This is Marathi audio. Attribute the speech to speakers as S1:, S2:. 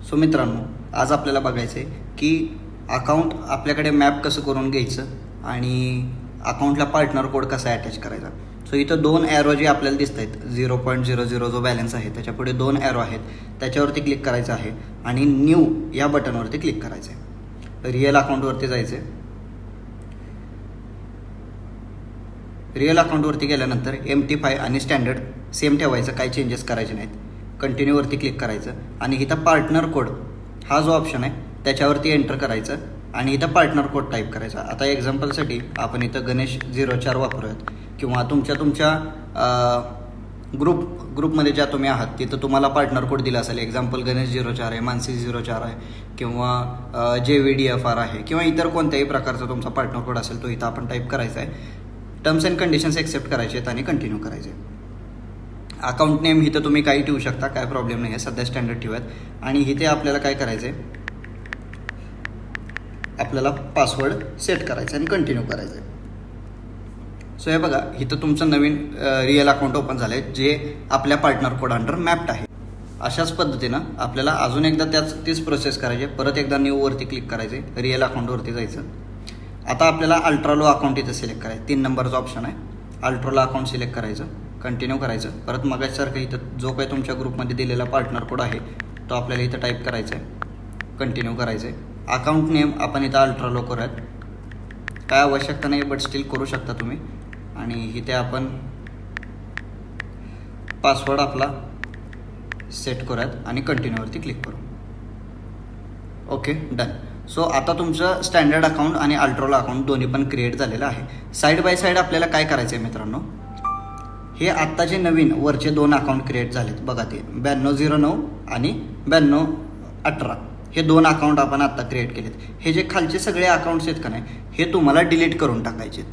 S1: सो मित्रांनो, आज आपल्याला बघायचं आहे की अकाउंट आपल्याकडे मॅप कसं करून घ्यायचं आणि अकाउंटला पार्टनर कोड कसा अटॅच करायचा. सो इथं 2 ॲरो जे आपल्याला दिसत आहेत, 0.00 जो बॅलन्स आहे त्याच्या पुढे 2 ॲरो आहेत, त्याच्यावरती क्लिक करायचं आहे आणि न्यू या बटनवरती क्लिक करायचं आहे. रिअल अकाउंटवरती जायचं आहे. रिअल अकाउंटवरती गेल्यानंतर MT5 आणि स्टँडर्ड सेम ठेवायचं, काही चेंजेस करायचे नाहीत. कंटिन्यूवरती क्लिक करायचं आणि इथं पार्टनर कोड हा जो ऑप्शन आहे त्याच्यावरती एंटर करायचं आणि इथं पार्टनर कोड टाईप करायचा. आता एक्झाम्पलसाठी आपण इथं गणेश 04 वापरूयात किंवा तुमच्या ग्रुपमध्ये ज्या तुम्ही आहात तिथं तुम्हाला पार्टनर कोड दिला असेल. एक्झाम्पल गणेश 04 आहे, मानसी 04 आहे किंवा JVDFR आहे किंवा इतर कोणत्याही प्रकारचा तुमचा पार्टनर कोड असेल तो इथं आपण टाईप करायचा आहे. टर्म्स अँड कंडिशन्स एक्सेप्ट करायचे आहेत आणि कंटिन्यू करायचे. अकाउंट नेम इथं तुम्ही काही ठेवू शकता, काय प्रॉब्लेम नाही आहे. सध्या स्टँडर्ड ठेवूयात आणि इथे आपल्याला काय करायचं आहे, आपल्याला पासवर्ड सेट करायचा आणि कंटिन्यू करायचं आहे. सो हे बघा, इथं तुमचं नवीन रिअल अकाउंट ओपन झालं आहे जे आपल्या पार्टनर कोड अंडर मॅप्ड आहे. अशाच पद्धतीनं आपल्याला अजून एकदा तीच प्रोसेस करायची. परत एकदा न्यूवरती क्लिक करायचे, रिअल अकाउंटवरती जायचं. आता आपल्याला अल्ट्रालो अकाउंट इथं सिलेक्ट करायचं, 3 नंबरचा ऑप्शन आहे. अल्ट्रालो अकाउंट सिलेक्ट करायचं, कंटिन्यू करायचं. परत मगाच्यासारखं इथं जो काही तुमच्या ग्रुपमध्ये दिलेला पार्टनर कोड आहे तो आपल्याला इथं टाईप करायचा आहे, कंटिन्यू करायचं आहे. अकाउंट नेम आपण इथं अल्ट्रालो करूयात, काय आवश्यकता नाही बट स्टील करू शकता तुम्ही. आणि इथे आपण पासवर्ड आपला सेट करूयात आणि कंटिन्यूवरती क्लिक करू. Okay, done. सो आता तुमचं स्टँडर्ड अकाउंट आणि अल्ट्रोला अकाउंट दोन्ही पण क्रिएट झालेलं आहे. साईड बाय साईड आपल्याला काय करायचं आहे मित्रांनो, हे आत्ताचे नवीन वरचे 2 अकाउंट क्रिएट झालेत बघा, ते 9209 आणि 9218 हे 2 अकाउंट आपण आत्ता क्रिएट केलेत. हे जे खालचे सगळे अकाउंट्स आहेत का नाही, हे तुम्हाला डिलीट करून टाकायचे आहेत.